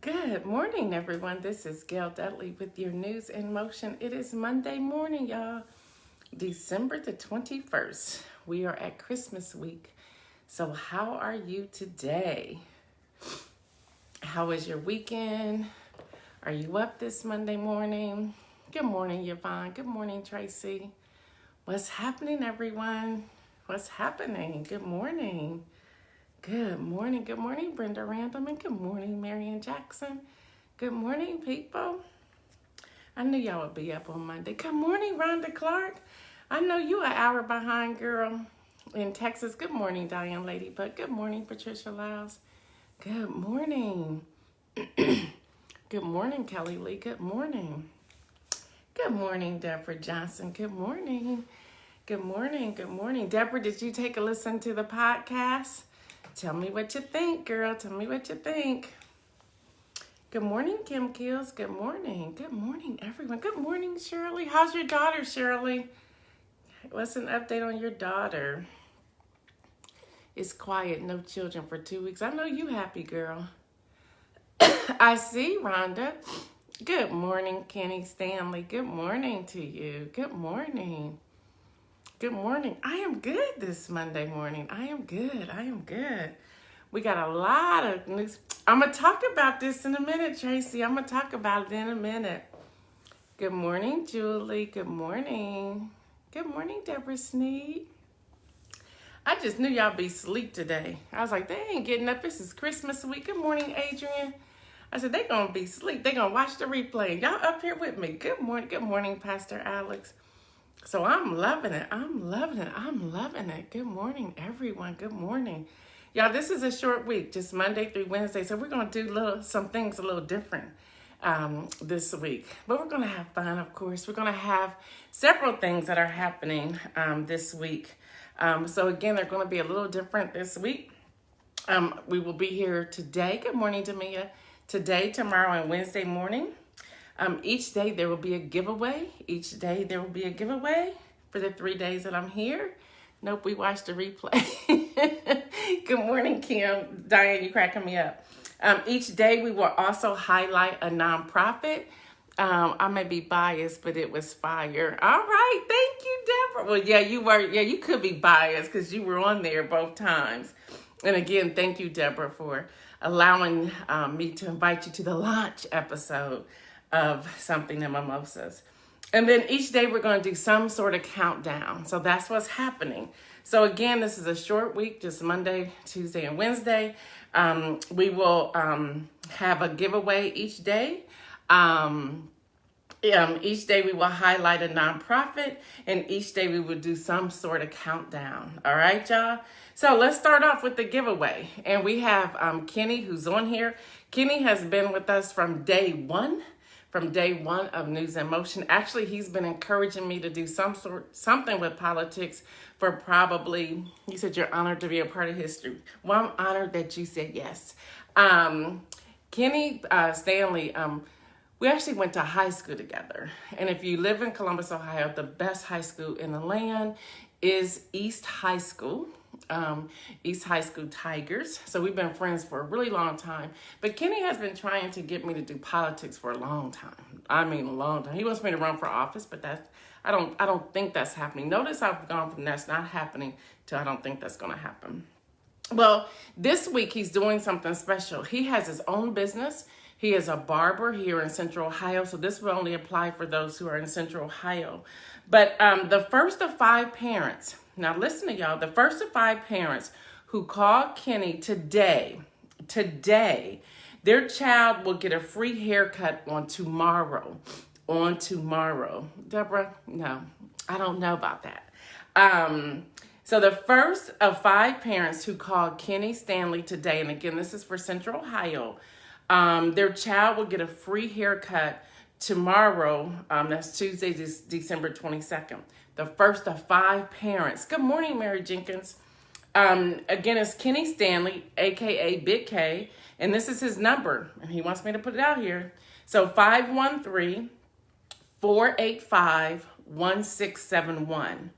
Good morning, everyone. This is Gail Dudley with your news in motion. It is Monday morning, y'all. December the 21st. We are at Christmas week. So how are you today? How was your weekend? Are you up this Monday morning? Good morning, Yvonne. Good morning, Tracy. What's happening, everyone? What's happening? Good morning. Good morning. Good morning, Brenda Randleman. Good morning, Marion Jackson. Good morning, people. I knew y'all would be up on Monday. Good morning, Rhonda Clark. I know you an hour behind, girl, in Texas. Good morning, Diane Ladybug. Good morning, Patricia Lyles. Good morning. Good morning, Kelly Lee. Good morning. Good morning, Deborah Johnson. Good morning. Good morning. Good morning. Deborah, did you take a listen to the podcast? Tell me what you think, girl. Tell me what you think. Good morning, Kim Kills. Good morning. Good morning, everyone. Good morning, Shirley. How's your daughter, Shirley? What's an update on your daughter? It's quiet, no children for 2 weeks. I know you happy, girl. I see, Rhonda. Good morning, Kenny Stanley. Good morning to you. Good morning. Good morning. I am good this Monday morning. I am good. We got a lot of news. I'm going to talk about this in a minute, Tracy. I'm going to talk about it in a minute. Good morning, Julie. Good morning. Good morning, Deborah Sneed. I just knew y'all be asleep today. I was like, they ain't getting up. This is Christmas week. Good morning, Adrian. I said, they going to be asleep. They going to watch the replay. Y'all up here with me. Good morning. Good morning, Pastor Alex. So I'm loving it. I'm loving it. Good morning, everyone. Good morning. Y'all, this is a short week, just Monday through Wednesday. So we're going to do some things a little different this week. But we're going to have fun, of course. We're going to have several things that are happening this week. So again, they're going to be a little different this week. We will be here today. Good morning, Demia. Today, tomorrow, and Wednesday morning. Each day there will be a giveaway. Each day there will be a giveaway for the 3 days that I'm here. Nope, we watched the replay. Good morning, Kim. Diane, you cracking me up. Each day we will also highlight a nonprofit. I may be biased, but it was fire. All right, thank you, Deborah. Well, yeah, you were. Yeah, you could be biased because you were on there both times. And again, thank you, Deborah, for allowing me to invite you to the launch episode of Something in Mimosas. And then each day we're going to do some sort of countdown. So that's what's happening. So again, this is a short week, just Monday, Tuesday, and Wednesday. We will have a giveaway each day. Each day we will highlight a nonprofit, and each day we will do some sort of countdown. All right, y'all? So let's start off with the giveaway. And we have Kenny, who's on here. Kenny has been with us from day one of News in Motion. Actually, he's been encouraging me to do something with politics for probably, you said you're honored to be a part of history. Well, I'm honored that you said yes. Kenny Stanley, we actually went to high school together. And if you live in Columbus, Ohio, the best high school in the land is East High School. East High School Tigers. So we've been friends for a really long time. But Kenny has been trying to get me to do politics for a long time. I mean, a long time. He wants me to run for office, but I don't think that's happening. Notice I've gone from that's not happening to I don't think that's going to happen. Well, this week he's doing something special. He has his own business. He is a barber here in Central Ohio. So this will only apply for those who are in Central Ohio. But the first of 5 parents, now listen to y'all, the first of 5 parents who call Kenny today, their child will get a free haircut on tomorrow. Deborah, no, I don't know about that. So the first of 5 parents who called Kenny Stanley today, and again, this is for Central Ohio, their child will get a free haircut tomorrow. That's Tuesday, December 22nd. The first of 5 parents. Good morning, Mary Jenkins. Again, it's Kenny Stanley, a.k.a. Big K, and this is his number, and he wants me to put it out here. So 513-485-1671.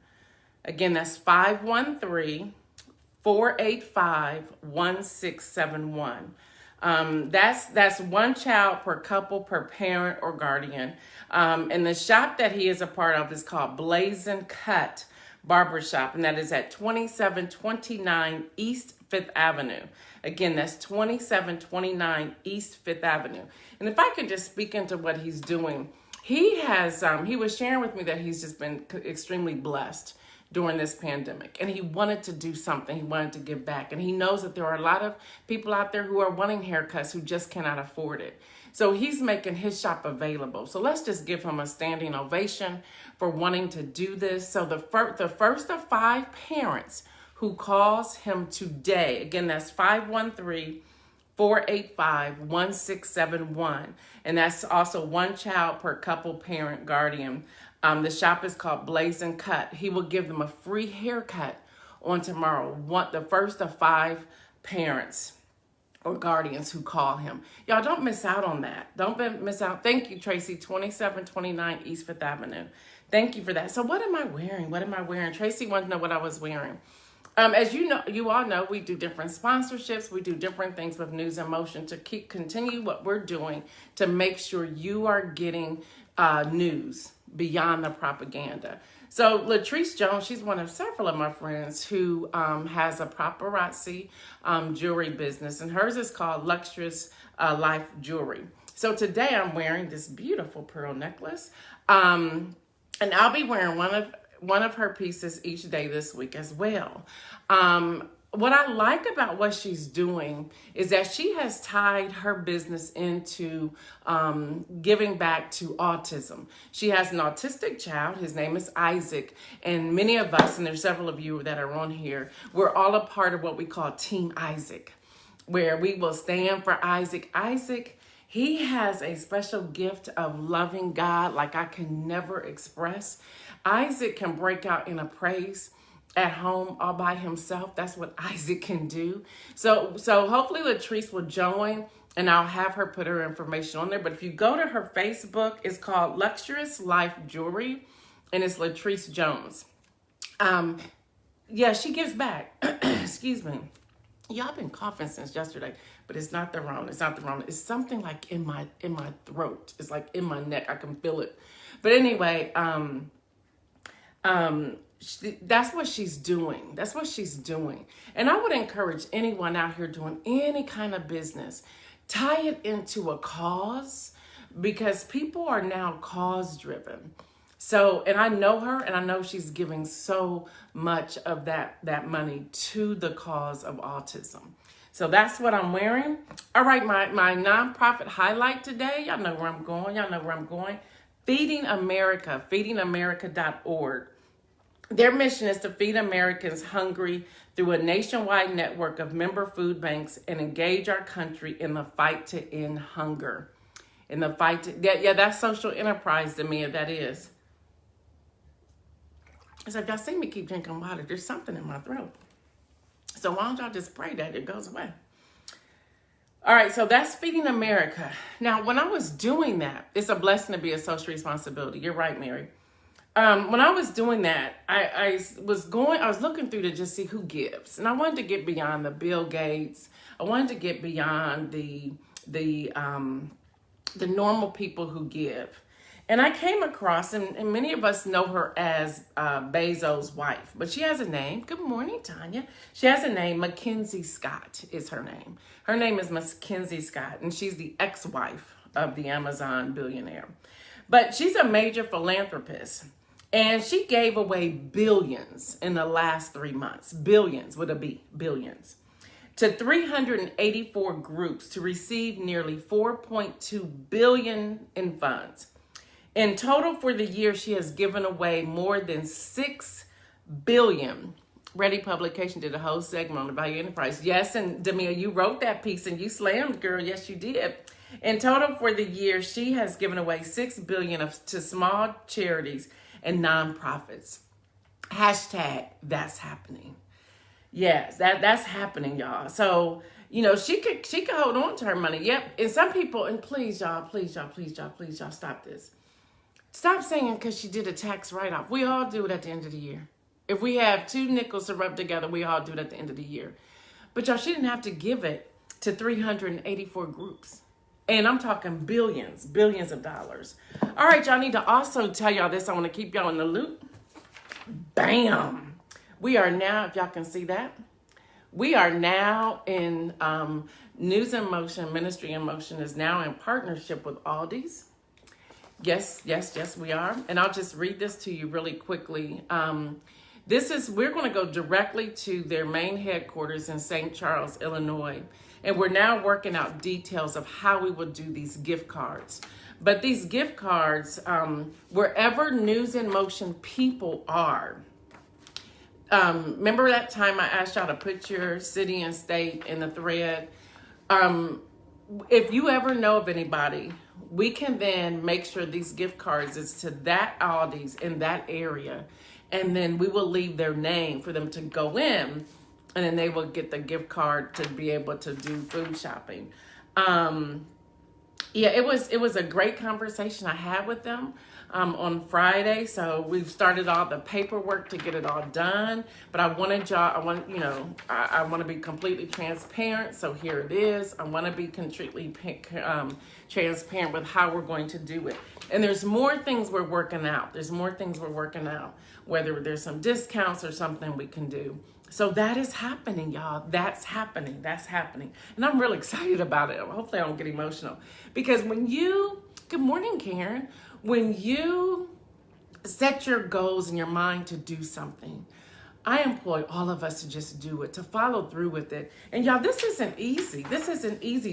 Again, that's 513-485-1671. That's one child per couple, per parent or guardian. And the shop that he is a part of is called Blazing Cut Barbershop, and that is at 2729 East 5th Avenue. Again, that's 2729 East 5th Avenue. And if I could just speak into what he's doing, he was sharing with me that he's just been extremely blessed during this pandemic, and he wanted to do something. He wanted to give back, and he knows that there are a lot of people out there who are wanting haircuts who just cannot afford it. So he's making his shop available. So let's just give him a standing ovation for wanting to do this. So the first of 5 parents who calls him today, again, that's 513-485-1671. And that's also one child per couple, parent, guardian. The shop is called Blazing Cut. He will give them a free haircut on tomorrow. The first of 5 parents or guardians who call him. Y'all don't miss out on that. Don't miss out. Thank you, Tracy, 2729 East 5th Avenue. Thank you for that. So what am I wearing? Tracy wanted to know what I was wearing. As you know, you all know, we do different sponsorships. We do different things with News in Motion to continue what we're doing to make sure you are getting news beyond the propaganda. So Latrice Jones, she's one of several of my friends who has a paparazzi jewelry business, and hers is called Luxurious Life Jewelry. So today I'm wearing this beautiful pearl necklace, and I'll be wearing one of her pieces each day this week as well. What I like about what she's doing is that she has tied her business into giving back to autism. She has an autistic child. His name is Isaac. And many of us, and there's several of you that are on here, we're all a part of what we call Team Isaac, where we will stand for Isaac. Isaac, he has a special gift of loving God like I can never express. Isaac can break out in a praise at home all by himself. That's what Isaac can do. So hopefully Latrice will join, and I'll have her put her information on there. But if you go to her Facebook, it's called Luxurious Life Jewelry, and it's Latrice Jones. Yeah, she gives back. Excuse me. Y'all been coughing since yesterday, but it's not the Rona. It's not the Rona. It's something like in my throat. It's like in my neck. I can feel it. But anyway, that's what she's doing. That's what she's doing. And I would encourage anyone out here doing any kind of business, tie it into a cause, because people are now cause driven. So, and I know her, and I know she's giving so much of that money to the cause of autism. So that's what I'm wearing. All right, my nonprofit highlight today. Y'all know where I'm going. Feeding America, feedingamerica.org. Their mission is to feed Americans hungry through a nationwide network of member food banks and engage our country in the fight to end hunger. In the fight to, that's social enterprise to me, that is. It's like, y'all see me keep drinking water. There's something in my throat. So why don't y'all just pray that it goes away? All right, so that's Feeding America. Now, when I was doing that, it's a blessing to be a social responsibility. You're right, Mary. When I was doing that, I was looking through to just see who gives. And I wanted to get beyond the Bill Gates. I wanted to get beyond the normal people who give. And I came across, and many of us know her as Bezos' wife, but she has a name. Good morning, Tanya. She has a name. MacKenzie Scott is her name. Her name is MacKenzie Scott, and she's the ex-wife of the Amazon billionaire. But she's a major philanthropist, and she gave away billions in the last 3 months. Billions with a B, billions. To 384 groups to receive nearly $4.2 billion in funds. In total for the year, she has given away more than $6 billion. Ready Publication did a whole segment on the value enterprise. Yes, and Demia, you wrote that piece and you slammed, girl. Yes, you did. In total for the year, she has given away $6 billion to small charities and nonprofits. Hashtag that's happening. Yes, that's happening, y'all. So, you know, she could hold on to her money. Yep. And some people, and please, y'all, stop this. Stop saying because she did a tax write-off. We all do it at the end of the year. If we have 2 nickels to rub together, we all do it at the end of the year. But y'all, she didn't have to give it to 384 groups. And I'm talking billions of dollars. All right, y'all, need to also tell y'all this. I want to keep y'all in the loop. Bam. We are now, if y'all can see that, we are now in News in Motion, Ministry in Motion is now in partnership with Aldi's. Yes, we are. And I'll just read this to you really quickly. We're going to go directly to their main headquarters in St. Charles, Illinois. And we're now working out details of how we will do these gift cards. But these gift cards, wherever News in Motion people are, remember that time I asked y'all to put your city and state in the thread? If you ever know of anybody, we can then make sure these gift cards is to that Aldi's in that area. And then we will leave their name for them to go in, and then they will get the gift card to be able to do food shopping. Yeah, it was a great conversation I had with them on Friday. So we've started all the paperwork to get it all done. But I want to be completely transparent. So here it is. I want to be completely transparent with how we're going to do it. And there's more things we're working out. Whether there's some discounts or something we can do. So that is happening, y'all. That's happening. And I'm really excited about it. Hopefully I don't get emotional. Because good morning, Karen. When you set your goals in your mind to do something, I employ all of us to just do it, to follow through with it. And y'all, this isn't easy.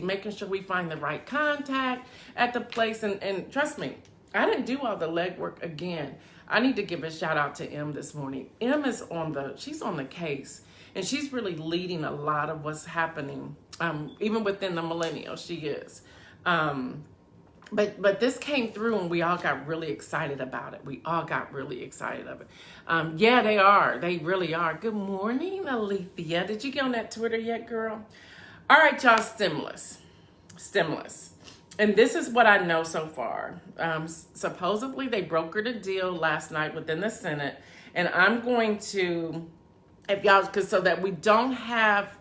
Making sure we find the right contact at the place. And trust me, I didn't do all the legwork again. I need to give a shout out to Em this morning. Em is she's on the case, and she's really leading a lot of what's happening, even within the millennials, she is. But this came through, and we all got really excited about it. Yeah, they are. They really are. Good morning, Alethea. Did you get on that Twitter yet, girl? All right, y'all, stimulus. And this is what I know so far. Supposedly, they brokered a deal last night within the Senate. And I'm going to, so that we don't have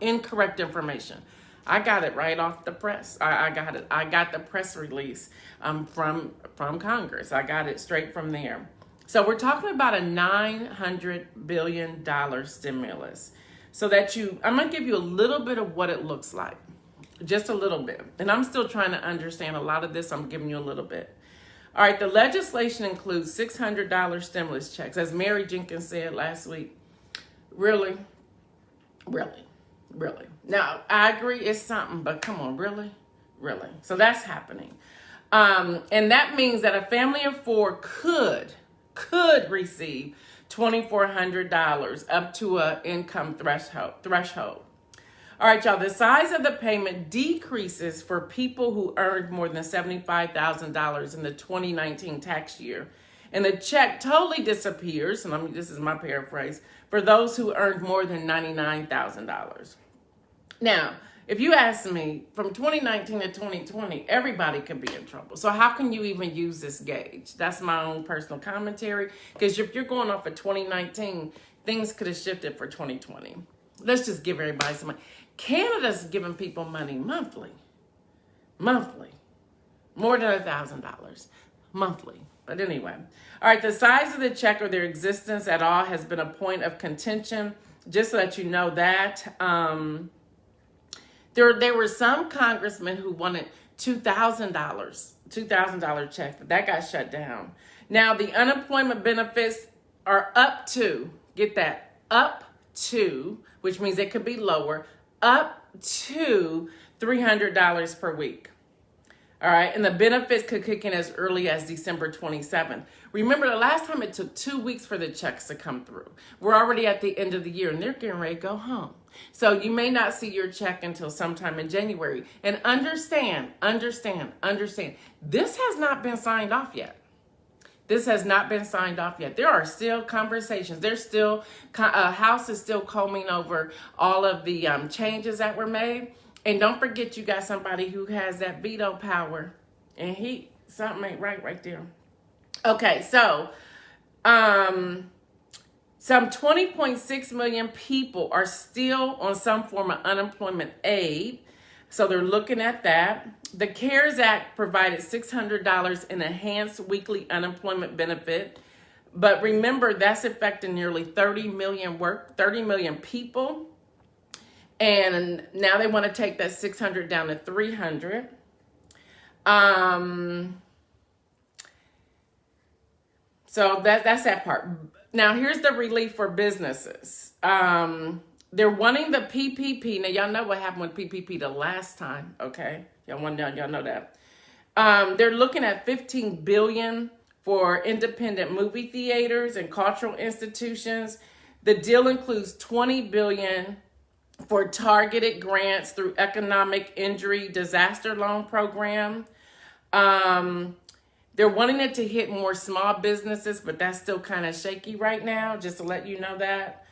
incorrect information. I got it right off the press. I got it. I got the press release from Congress. I got it straight from there. So we're talking about a $900 billion stimulus. So I'm going to give you a little bit of what it looks like. Just a little bit. And I'm still trying to understand a lot of this. I'm giving you a little bit. All right, the legislation includes $600 stimulus checks. As Mary Jenkins said last week, really? Now, I agree it's something, but come on, really? So that's happening. And that means that a family of four could receive $2,400 up to an income threshold. All right, y'all, the size of the payment decreases for people who earned more than $75,000 in the 2019 tax year. And the check totally disappears, and this is my paraphrase, for those who earned more than $99,000. Now, if you ask me, from 2019 to 2020, everybody could be in trouble. So how can you even use this gauge? That's my own personal commentary, because if you're going off of 2019, things could have shifted for 2020. Let's just give everybody some money. Canada's giving people money monthly, more than $1,000 monthly. But anyway, all right, the size of the check or their existence at all has been a point of contention, just so that you know that. There were some congressmen who wanted $2,000 check, but that got shut down. Now, the unemployment benefits are up to, get that, up to, which means it could be lower, up to $300 per week. All right, and the benefits could kick in as early as December 27th. Remember, the last time it took 2 weeks for the checks to come through. We're already at the end of the year, and they're getting ready to go home. So you may not see your check until sometime in January. And understand, this has not been signed off yet. There are still conversations. There's still, House is still combing over all of the changes that were made. And don't forget, you got somebody who has that veto power. And something ain't right there. Okay, so Some 20.6 million people are still on some form of unemployment aid. So they're looking at that. The CARES Act provided $600 in enhanced weekly unemployment benefit. But remember, that's affecting nearly 30 million people. And now they want to take that 600 down to 300. So that's that part. Now here's the relief for businesses. They're wanting the PPP. Now y'all know what happened with PPP the last time, okay? Y'all know that. They're looking at $15 billion for independent movie theaters and cultural institutions. The deal includes $20 billion for targeted grants through economic injury disaster loan program. They're wanting it to hit more small businesses, but that's still kind of shaky right now, just to let you know that.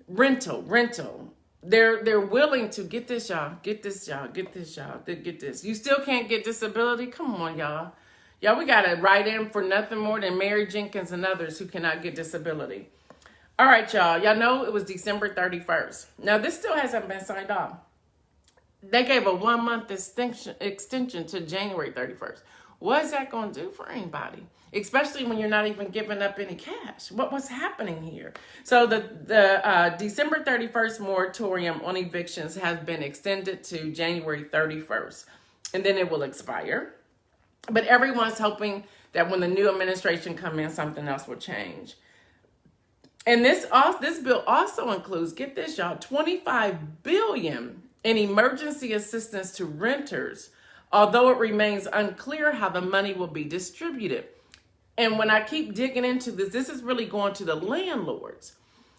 Rental. They're willing to get this. You still can't get disability? Come on, y'all. Y'all, we got to write in for nothing more than Mary Jenkins and others who cannot get disability. All right, y'all. Y'all know it was December 31st. Now, this still hasn't been signed off. They gave a 1-month extension to January 31st. What is that going to do for anybody? Especially when you're not even giving up any cash. What's happening here? So the December 31st moratorium on evictions has been extended to January 31st. And then it will expire. But everyone's hoping that when the new administration comes in, something else will change. And this bill also includes, get this, y'all, $25 billion in emergency assistance to renters, although it remains unclear how the money will be distributed. And when I keep digging into this is really going to the landlords.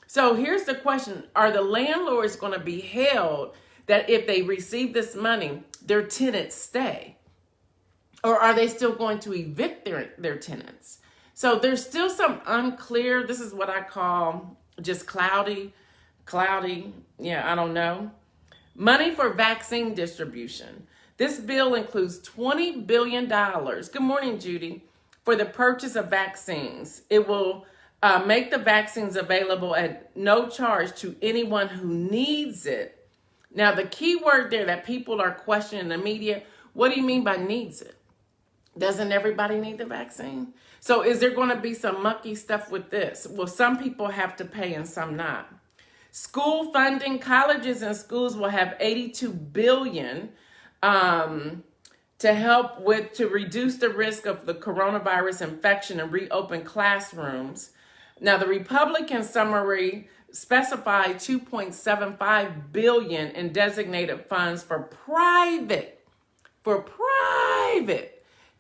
So here's the question. Are the landlords going to be held that if they receive this money, their tenants stay? Or are they still going to evict their tenants? So there's still some unclear. This is what I call just cloudy. Yeah, I don't know. Money for vaccine distribution. This bill includes $20 billion. Good morning, Judy. For the purchase of vaccines. It will make the vaccines available at no charge to anyone who needs it. Now, the key word there that people are questioning in the media, what do you mean by needs it? Doesn't everybody need the vaccine? So is there going to be some mucky stuff with this? Well, some people have to pay and some not. School funding, colleges and schools will have $82 billion to help to reduce the risk of the coronavirus infection and reopen classrooms. Now, the Republican summary specified $2.75 billion in designated funds for private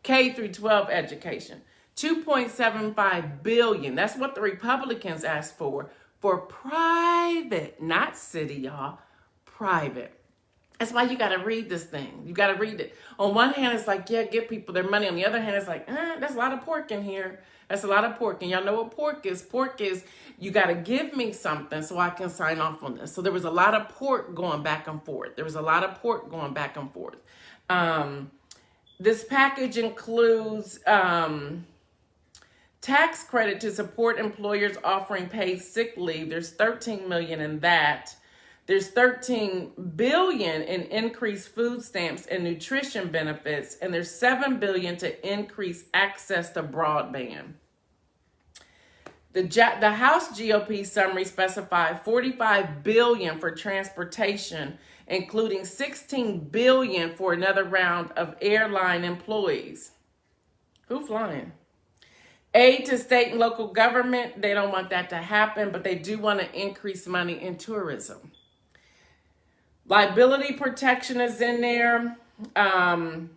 K through 12 education. $2.75 billion. That's what the Republicans asked for private, not city, y'all, private. That's why you got to read this thing. You got to read it. On one hand, it's like, yeah, give people their money. On the other hand, it's like, that's a lot of pork in here. That's a lot of pork. And y'all know what pork is. Pork is you got to give me something so I can sign off on this. So there was a lot of pork going back and forth. This package includes tax credit to support employers offering paid sick leave. There's $13 million in that. There's $13 billion in increased food stamps and nutrition benefits, and there's $7 billion to increase access to broadband. The House GOP summary specified $45 billion for transportation, including $16 billion for another round of airline employees. Who flying? Aid to state and local government, they don't want that to happen, but they do want to increase money in tourism. Liability protection is in there. And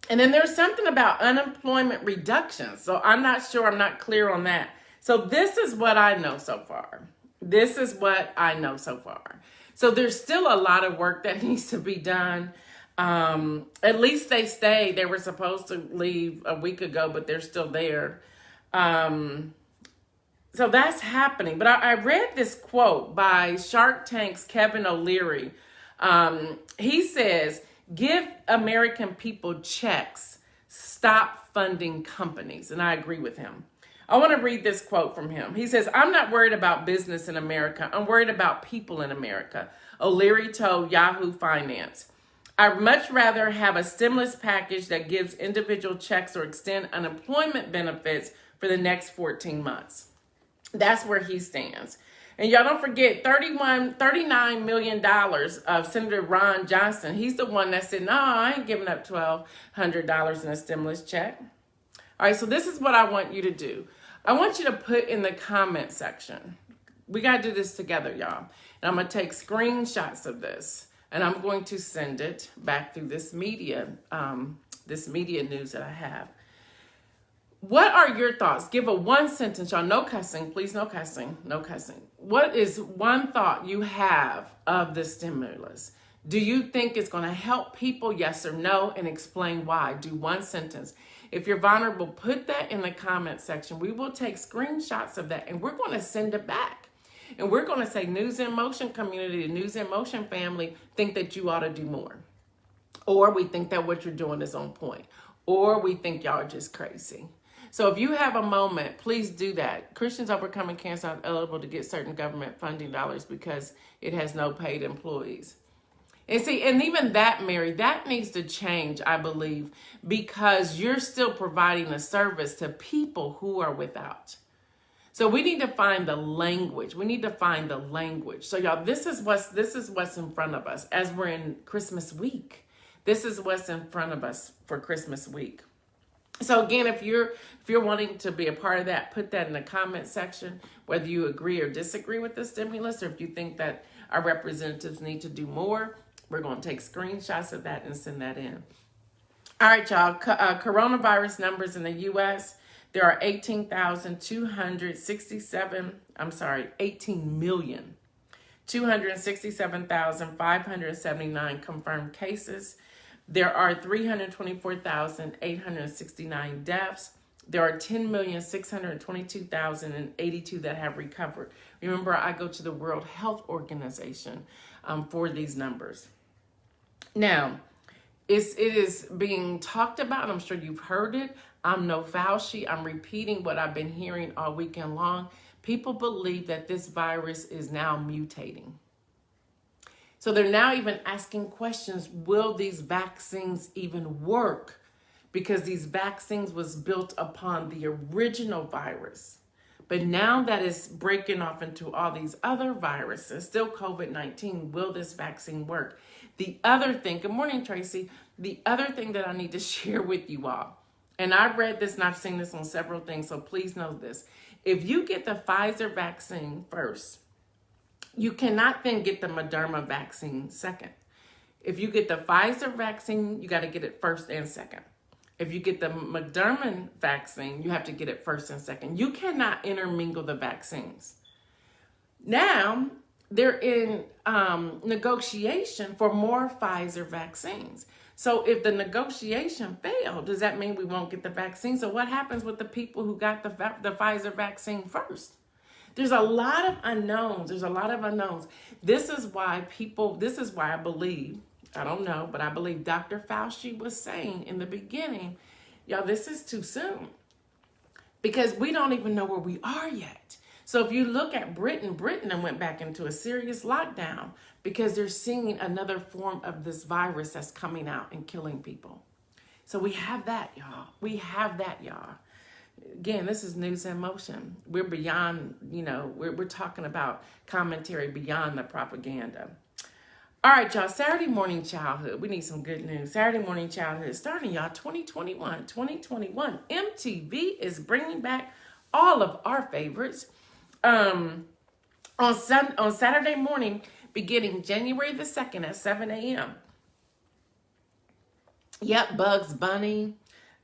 then there's something about unemployment reduction. So I'm not clear on that. So this is what I know so far. So there's still a lot of work that needs to be done. At least they stayed. They were supposed to leave a week ago, but they're still there. So that's happening. But I read this quote by Shark Tank's Kevin O'Leary. He says, give American people checks, stop funding companies. And I agree with him. I want to read this quote from him. He says, "I'm not worried about business in America. I'm worried about people in America," O'Leary told Yahoo Finance. "I'd much rather have a stimulus package that gives individual checks or extend unemployment benefits for the next 14 months. That's where he stands. And y'all don't forget $39 million of Senator Ron Johnson. He's the one that said, no, I ain't giving up $1,200 in a stimulus check. All right, so this is what I want you to do. I want you to put in the comment section. We got to do this together, y'all. And I'm going to take screenshots of this, and I'm going to send it back through this media news that I have. What are your thoughts? Give a one sentence, y'all. No cussing, please. No cussing. No cussing. What is one thought you have of the stimulus? Do you think it's going to help people? Yes or no, and explain why. Do one sentence. If you're vulnerable, put that in the comment section. We will take screenshots of that, and we're going to send it back. And we're going to say, News in Motion community, News in Motion family, think that you ought to do more. Or we think that what you're doing is on point. Or we think y'all are just crazy. So if you have a moment, please do that. Christians Overcoming Cancer are eligible to get certain government funding dollars because it has no paid employees. And see, and even that, Mary, that needs to change, I believe, because you're still providing a service to people who are without. So we need to find the language. We need to find the language. So y'all, this is what's in front of us as we're in Christmas week. This is what's in front of us for Christmas week. So again, if you're wanting to be a part of that, put that in the comment section, whether you agree or disagree with the stimulus, or if you think that our representatives need to do more. We're going to take screenshots of that and send that in. All right, y'all. Coronavirus numbers in the U.S. There are 18,267,579 confirmed cases. There are 324,869 deaths. There are 10,622,082 that have recovered. Remember, I go to the World Health Organization for these numbers. Now, it is being talked about. I'm sure you've heard it. I'm no Fauci. I'm repeating what I've been hearing all weekend long. People believe that this virus is now mutating. So they're now even asking questions, will these vaccines even work? Because these vaccines was built upon the original virus. But now that it's breaking off into all these other viruses, still COVID-19, will this vaccine work? The other thing, good morning, Tracy. The other thing that I need to share with you all, and I've read this and I've seen this on several things, so please know this. If you get the Pfizer vaccine first, you cannot then get the Moderna vaccine second. If you get the Pfizer vaccine, you got to get it first and second. If you get the Moderna vaccine, you have to get it first and second. You cannot intermingle the vaccines. Now, they're in negotiation for more Pfizer vaccines. So if the negotiation failed, does that mean we won't get the vaccine? So what happens with the people who got the Pfizer vaccine first? There's a lot of unknowns. This is why I believe, I don't know, but I believe Dr. Fauci was saying in the beginning, y'all, this is too soon. Because we don't even know where we are yet. So if you look at Britain went back into a serious lockdown because they're seeing another form of this virus that's coming out and killing people. So we have that, y'all. Again, this is News in Motion. We're beyond, we're talking about commentary beyond the propaganda. All right, y'all, Saturday morning childhood. We need some good news. Saturday morning childhood is starting, y'all, 2021. MTV is bringing back all of our favorites. On Saturday morning, beginning January the 2nd at 7 a.m. Yep, Bugs Bunny,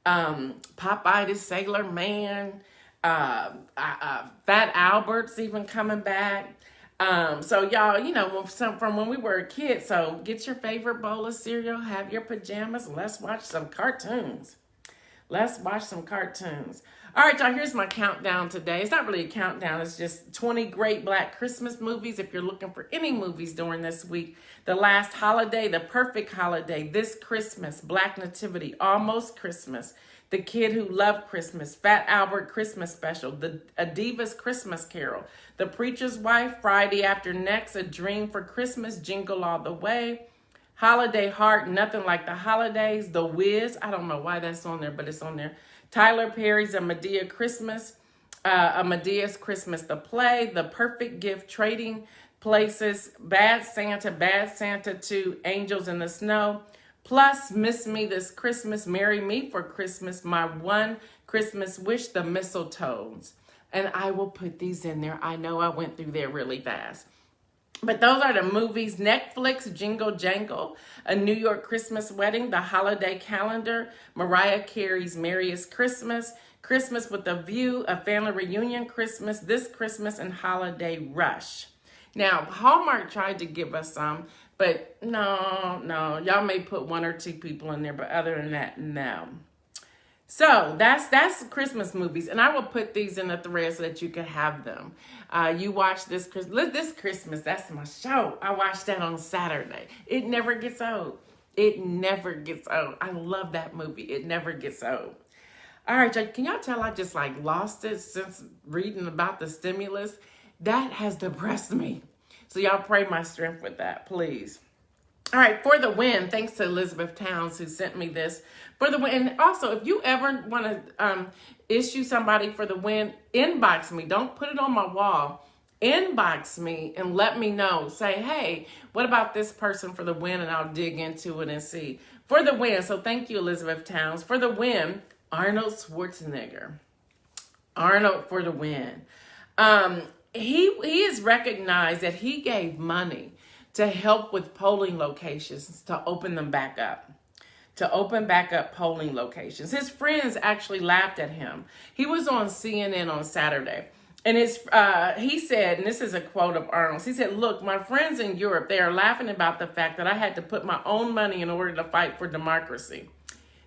Popeye the Sailor Man, Fat Albert's even coming back. So y'all, from when we were a kid, so get your favorite bowl of cereal, have your pajamas, and let's watch some cartoons. All right, y'all, here's my countdown today. It's not really a countdown. It's just 20 great Black Christmas movies. If you're looking for any movies during this week, the last holiday, the perfect holiday, this Christmas, Black Nativity, Almost Christmas, The Kid Who Loved Christmas, Fat Albert Christmas Special, The A Diva's Christmas Carol, The Preacher's Wife, Friday After Next, A Dream for Christmas, Jingle All the Way, Holiday Heart, Nothing Like the Holidays, The Wiz, I don't know why that's on there, but it's on there. Tyler Perry's A Medea Christmas, A Medea's Christmas, the play, The Perfect Gift, Trading Places, Bad Santa 2, Angels in the Snow, plus Miss Me This Christmas, Marry Me for Christmas, My One Christmas Wish, The Mistletoes. And I will put these in there. I know I went through there really fast. But those are the movies. Netflix, Jingle Jangle, A New York Christmas Wedding, The Holiday Calendar, Mariah Carey's Merriest Christmas, Christmas with a View, A Family Reunion Christmas, This Christmas, and Holiday Rush. Now, Hallmark tried to give us some, but no. Y'all may put one or two people in there, but other than that, no. So that's Christmas movies, and I will put these in the thread so that you can have them. You watch this Christmas, that's my show. I watched that on Saturday. It never gets old. It never gets old. I love that movie. It never gets old. All right, can y'all tell I just lost it since reading about the stimulus? That has depressed me. So y'all pray my strength with that, please. All right, For the Win, thanks to Elizabeth Towns who sent me this. For the Win, and also if you ever want to issue somebody for the win, inbox me. Don't put it on my wall. Inbox me and let me know. Say, hey, what about this person for the win? And I'll dig into it and see. For the Win, so thank you, Elizabeth Towns. For the Win, Arnold Schwarzenegger. Arnold for the Win. He is recognized that he gave money to help with polling locations to open them back up. To open back up polling locations. His friends actually laughed at him. He was on CNN on Saturday. And he said, and this is a quote of Arnold's, he said, look, my friends in Europe, they are laughing about the fact that I had to put my own money in order to fight for democracy.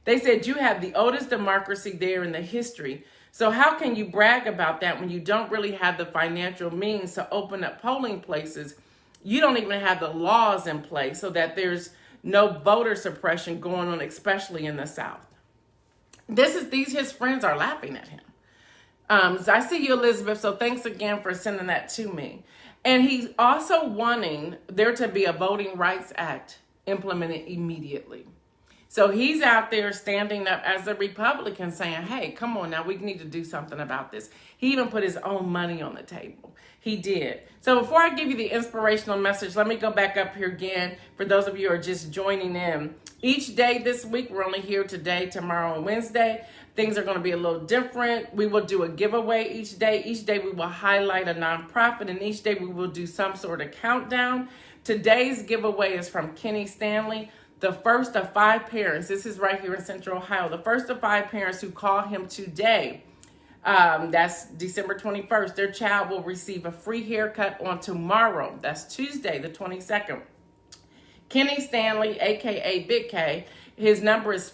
They said, you have the oldest democracy there in the history. So how can you brag about that when you don't really have the financial means to open up polling places? You don't even have the laws in place so that there's no voter suppression going on, especially in the South. His friends are laughing at him. So I see you, Elizabeth. So thanks again for sending that to me. And he's also wanting there to be a Voting Rights Act implemented immediately. So he's out there standing up as a Republican saying, hey, come on now, we need to do something about this. He even put his own money on the table. He did. So before I give you the inspirational message, let me go back up here again for those of you who are just joining in. Each day this week, we're only here today, tomorrow, and Wednesday. Things are going to be a little different. We will do a giveaway each day. Each day we will highlight a nonprofit, and each day we will do some sort of countdown. Today's giveaway is from Kenny Stanley. The first of 5 parents, this is right here in Central Ohio, the first of 5 parents who call him today, that's December 21st, their child will receive a free haircut on tomorrow. That's Tuesday, the 22nd. Kenny Stanley, a.k.a. Big K, his number is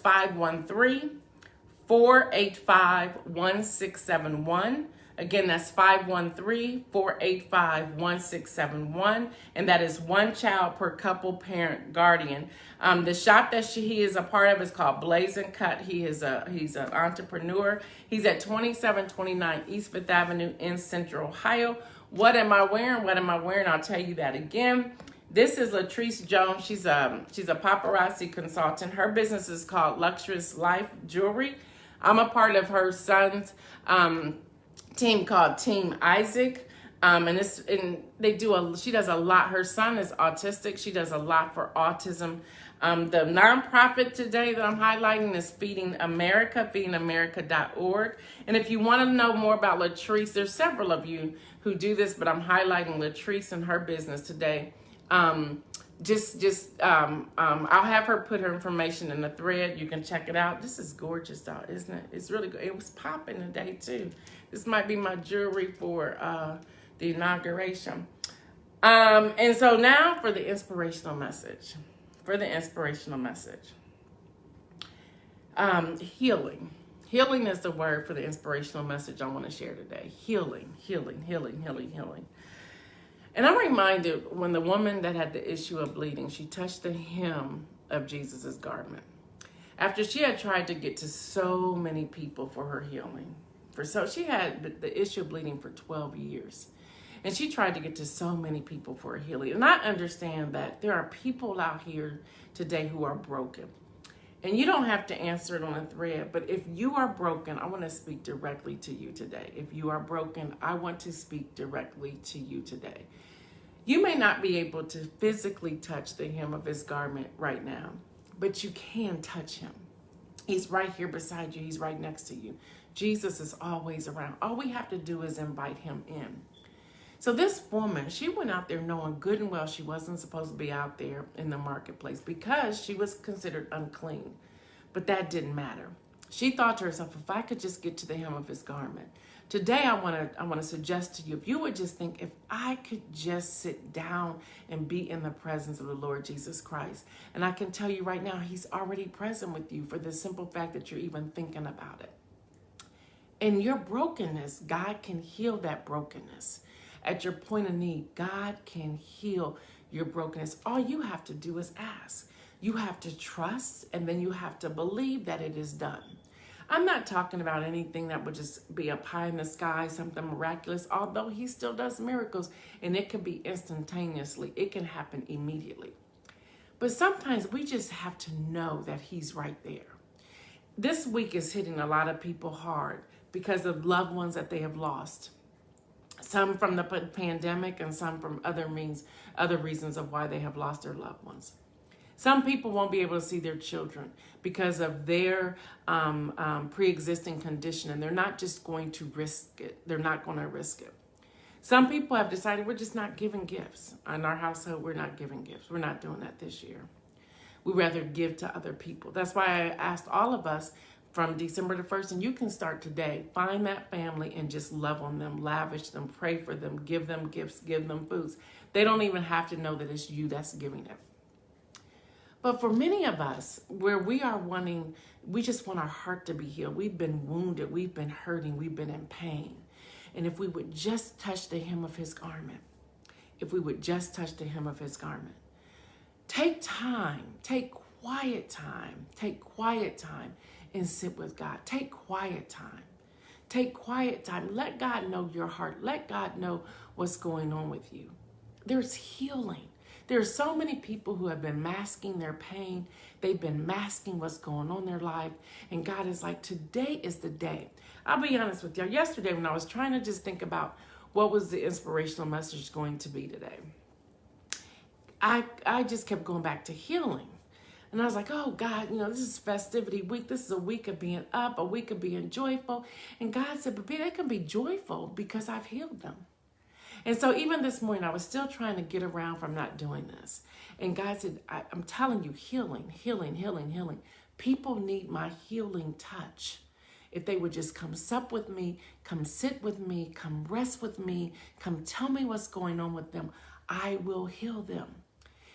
513-485-1671. Again, that's 513-485-1671. And that is one child per couple, parent, guardian. The shop that he is a part of is called Blazing Cut. He's an entrepreneur. He's at 2729 East 5th Avenue in Central Ohio. What am I wearing? What am I wearing? I'll tell you that again. This is Latrice Jones. She's a paparazzi consultant. Her business is called Luxurious Life Jewelry. I'm a part of her son's team called Team Isaac. She does a lot. Her son is autistic. She does a lot for autism. The nonprofit today that I'm highlighting is Feeding America, feedingamerica.org. And if you want to know more about Latrice, there's several of you who do this, but I'm highlighting Latrice and her business today. I'll have her put her information in the thread. You can check it out. This is gorgeous, though, isn't it? It's really good. It was popping today, too. This might be my jewelry for the inauguration. And so now for the inspirational message. Healing. Healing is the word for the inspirational message I want to share today. Healing. And I'm reminded when the woman that had the issue of bleeding, she touched the hem of Jesus's garment. After she had tried to get to so many people for her healing. She had the issue of bleeding for 12 years. And she tried to get to so many people for a healing. And I understand that there are people out here today who are broken. And you don't have to answer it on a thread, but if you are broken, I want to speak directly to you today. If you are broken, I want to speak directly to you today. You may not be able to physically touch the hem of his garment right now, but you can touch him. He's right here beside you. He's right next to you. Jesus is always around. All we have to do is invite him in. So this woman, she went out there knowing good and well she wasn't supposed to be out there in the marketplace because she was considered unclean. But that didn't matter. She thought to herself, if I could just get to the hem of his garment. Today, I want to suggest to you, if you would just think, if I could just sit down and be in the presence of the Lord Jesus Christ. And I can tell you right now, he's already present with you for the simple fact that you're even thinking about it. In your brokenness, God can heal that brokenness. At your point of need, God can heal your brokenness. All you have to do is ask. You have to trust, and then you have to believe that it is done. I'm not talking about anything that would just be up high in the sky, something miraculous, although he still does miracles, and it can be instantaneously. It can happen immediately. But sometimes we just have to know that he's right there. This week is hitting a lot of people hard because of loved ones that they have lost. Some from the pandemic and some from other reasons of why they have lost their loved ones. Some people won't be able to see their children because of their pre-existing condition, and they're not just going to risk it. They're not going to risk it. Some people have decided we're just not giving gifts. In our household, we're not giving gifts. We're not doing that this year. We rather give to other people. That's why I asked all of us from December the 1st, and you can start today. Find that family and just love on them, lavish them, pray for them, give them gifts, give them foods. They don't even have to know that it's you that's giving it. But for many of us, where we just want our heart to be healed. We've been wounded, we've been hurting, we've been in pain. And if we would just touch the hem of his garment, take time, take quiet time and sit with God. Take quiet time. Let God know your heart. Let God know what's going on with you. There's healing. There are so many people who have been masking their pain. They've been masking what's going on in their life. And God is like, today is the day. I'll be honest with y'all. Yesterday, when I was trying to just think about what was the inspirational message going to be today, I just kept going back to healing. And I was like, oh, God, this is festivity week. This is a week of being up, a week of being joyful. And God said, but they can be joyful because I've healed them. And so even this morning, I was still trying to get around from not doing this. And God said, I'm telling you, healing. People need my healing touch. If they would just come sup with me, come sit with me, come rest with me, come tell me what's going on with them, I will heal them.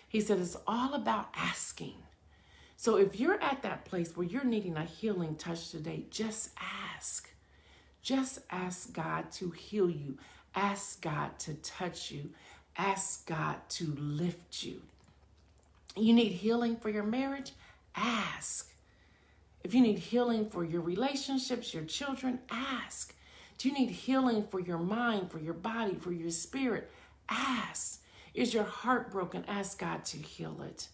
He said, it's all about asking. So if you're at that place where you're needing a healing touch today, just ask. Just ask God to heal you. Ask God to touch you. Ask God to lift you. You need healing for your marriage? Ask. If you need healing for your relationships, your children, ask. Do you need healing for your mind, for your body, for your spirit? Ask. Is your heart broken? Ask God to heal it.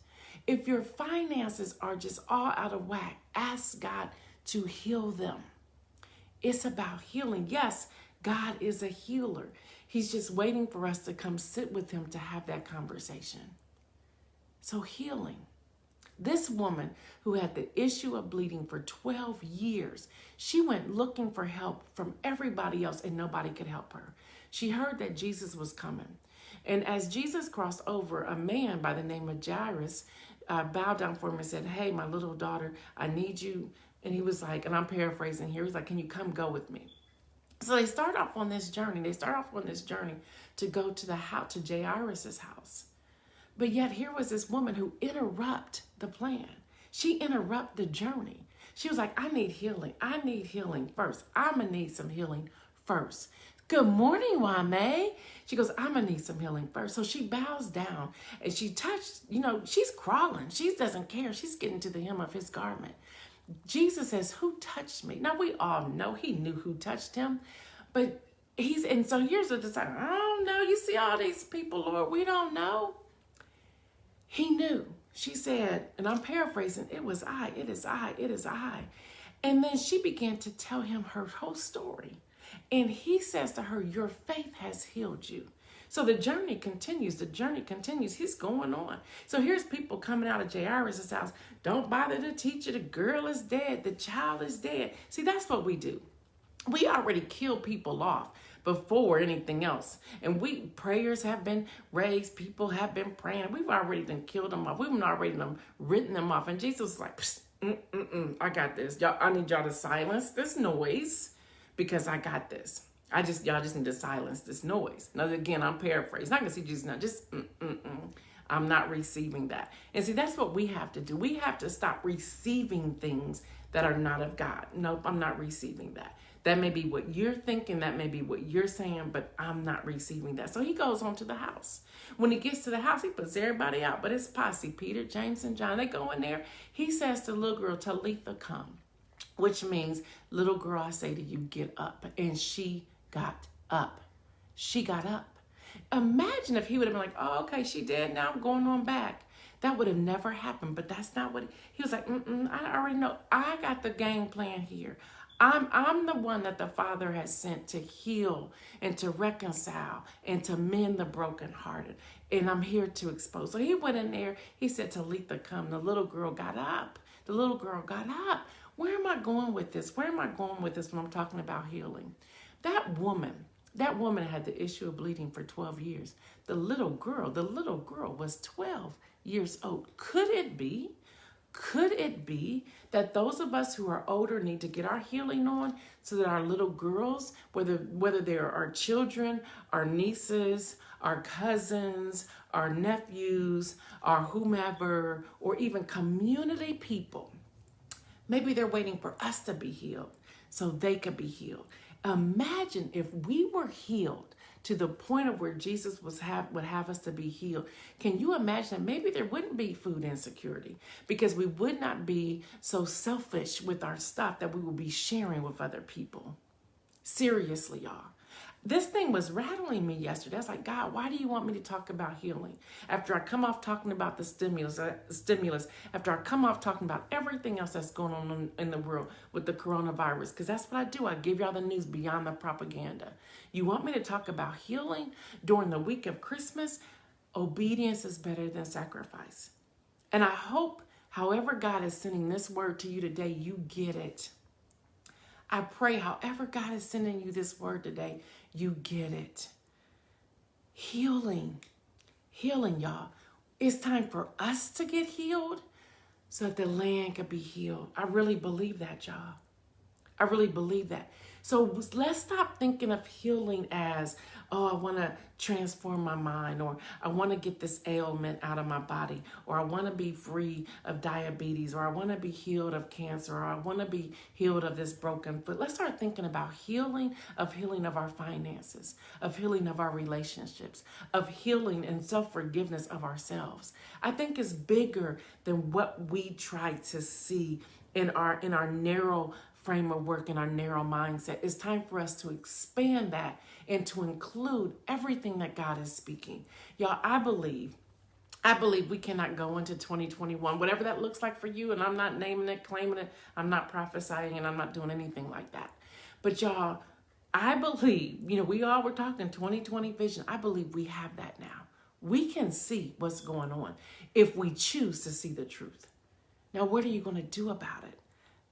If your finances are just all out of whack, ask God to heal them. It's about healing. Yes, God is a healer. He's just waiting for us to come sit with him to have that conversation. So healing. This woman who had the issue of bleeding for 12 years, she went looking for help from everybody else and nobody could help her. She heard that Jesus was coming. And as Jesus crossed over, a man by the name of Jairus bowed down for him and said, hey, my little daughter, I need you. And he was like, and I'm paraphrasing here, he's like, can you come go with me? So they start off on this journey. To go to the house, to Jairus' house. But yet here was this woman who interrupted the plan. She interrupted the journey. She was like, I need healing. I need healing first. I'm going to need some healing first. Good morning, Wame. She goes, I'm going to need some healing first. So she bows down and she touched, she's crawling. She doesn't care. She's getting to the hem of his garment. Jesus says, who touched me? Now, we all know he knew who touched him, but and so here's the disciple. I don't know. You see all these people, Lord, we don't know. He knew. She said, and I'm paraphrasing, it was I, it is I, it is I. And then she began to tell him her whole story. And he says to her, your faith has healed you. So the journey continues. The journey continues. He's going on. So here's people coming out of Jairus' house. Don't bother to teach her. The girl is dead. The child is dead. See, that's what we do. We already kill people off before anything else. And prayers have been raised. People have been praying. We've already done killed them off. We've already done written them off. And Jesus was like, I got this. I need y'all to silence this noise because I got this. Y'all just need to silence this noise. Now, again, I'm paraphrasing. I can see Jesus now. I'm not receiving that. And see, that's what we have to do. We have to stop receiving things that are not of God. Nope, I'm not receiving that. That may be what you're thinking. That may be what you're saying, but I'm not receiving that. So he goes on to the house. When he gets to the house, he puts everybody out, but it's posse, Peter, James, and John. They go in there. He says to the little girl, Talitha, come, which means, little girl, I say to you, get up. And she got up. She got up. Imagine if he would have been like, oh, okay, she dead. Now I'm going on back. That would have never happened, but that's not what he was like. I already know. I got the game plan here. I'm the one that the Father has sent to heal and to reconcile and to mend the brokenhearted. And I'm here to expose. So he went in there. He said, Talitha, come. The little girl got up. The little girl got up. Where am I going with this? Where am I going with this when I'm talking about healing? That woman had the issue of bleeding for 12 years. The little girl was 12 years old. Could it be that those of us who are older need to get our healing on so that our little girls, whether they're our children, our nieces, our cousins, our nephews, our whomever, or even community people, maybe they're waiting for us to be healed so they could be healed. Imagine if we were healed to the point of where Jesus would have us to be healed. Can you imagine that maybe there wouldn't be food insecurity because we would not be so selfish with our stuff that we would be sharing with other people? Seriously, y'all. This thing was rattling me yesterday. I was like, God, why do you want me to talk about healing? After I come off talking about the stimulus, after I come off talking about everything else that's going on in the world with the coronavirus, because that's what I do. I give y'all the news beyond the propaganda. You want me to talk about healing during the week of Christmas? Obedience is better than sacrifice. And I hope, however God is sending this word to you today, you get it. I pray, however God is sending you this word today, you get it. Healing, y'all. It's time for us to get healed so that the land could be healed. I really believe that, y'all. I really believe that. So let's stop thinking of healing as, oh, I want to transform my mind, or I want to get this ailment out of my body, or I want to be free of diabetes, or I want to be healed of cancer, or I want to be healed of this broken foot. Let's start thinking about healing of our finances, of healing of our relationships, of healing and self-forgiveness of ourselves. I think it's bigger than what we try to see in our narrow frame of work and our narrow mindset. It's time for us to expand that and to include everything that God is speaking. Y'all, I believe we cannot go into 2021, whatever that looks like for you, and I'm not naming it, claiming it, I'm not prophesying, and I'm not doing anything like that. But y'all, I believe, we all were talking 2020 vision. I believe we have that now. We can see what's going on if we choose to see the truth. Now, what are you going to do about it?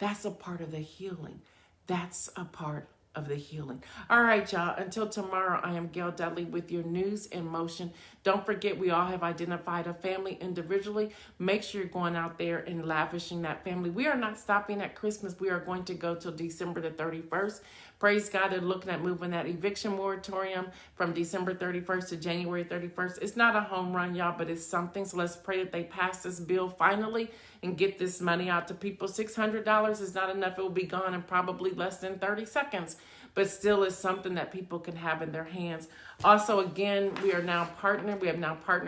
That's a part of the healing. That's a part of the healing. All right, y'all. Until tomorrow, I am Gail Dudley with your News in Motion. Don't forget, we all have identified a family individually. Make sure you're going out there and lavishing that family. We are not stopping at Christmas. We are going to go till December the 31st. Praise God, they're looking at moving that eviction moratorium from December 31st to January 31st. It's not a home run, y'all, but it's something. So let's pray that they pass this bill finally and get this money out to people. $600 is not enough. It will be gone in probably less than 30 seconds. but still is something that people can have in their hands. Also, again, we have now partnered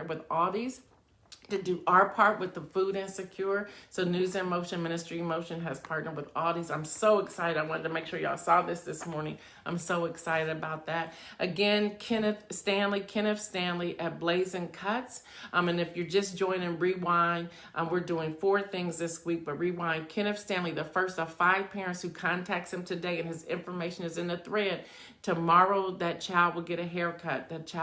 with Aldi's to do our part with the food insecure. So News in Motion, Ministry in Motion has partnered with Aldi's. I'm so excited. I wanted to make sure y'all saw this morning. I'm so excited about that. Again, Kenneth Stanley at Blazing Cuts. And if you're just joining Rewind, we're doing 4 things this week, but Rewind, Kenneth Stanley, the first of 5 parents who contacts him today, and his information is in the thread. Tomorrow, that child will get a haircut. Those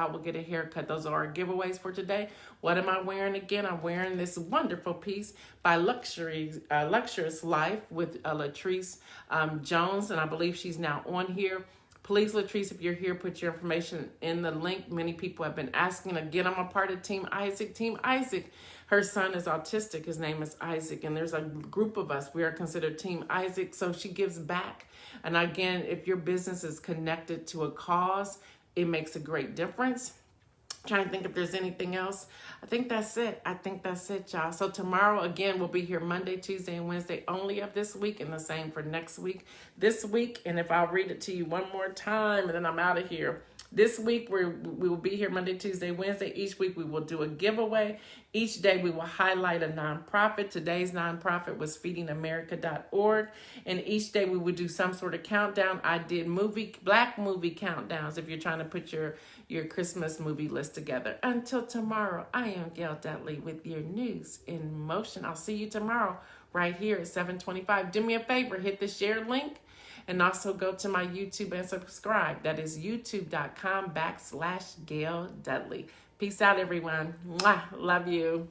are our giveaways for today. What am I wearing again? I'm wearing this wonderful piece by Luxurious Life with Latrice Jones, and I believe she's now on here. Please, Latrice, if you're here, put your information in the link. Many people have been asking. Again, I'm a part of Team Isaac. Team Isaac, her son is autistic. His name is Isaac, and there's a group of us. We are considered Team Isaac, so she gives back. And again, if your business is connected to a cause, it makes a great difference. Trying to think if there's anything else. I think that's it, y'all. So tomorrow, again, we'll be here Monday, Tuesday, and Wednesday only of this week, and the same for next week. This week, and if I'll read it to you one more time, and then I'm out of here. This week, we will be here Monday, Tuesday, Wednesday. Each week, we will do a giveaway. Each day, we will highlight a nonprofit. Today's nonprofit was feedingamerica.org. And each day, we would do some sort of countdown. I did black movie countdowns if you're trying to put your Christmas movie list together. Until tomorrow, I am Gail Dudley with your News in Motion. I'll see you tomorrow right here at 7:25. Do me a favor, hit the share link. And also go to my YouTube and subscribe. That is youtube.com/Gail Dudley. Peace out, everyone. Mwah. Love you.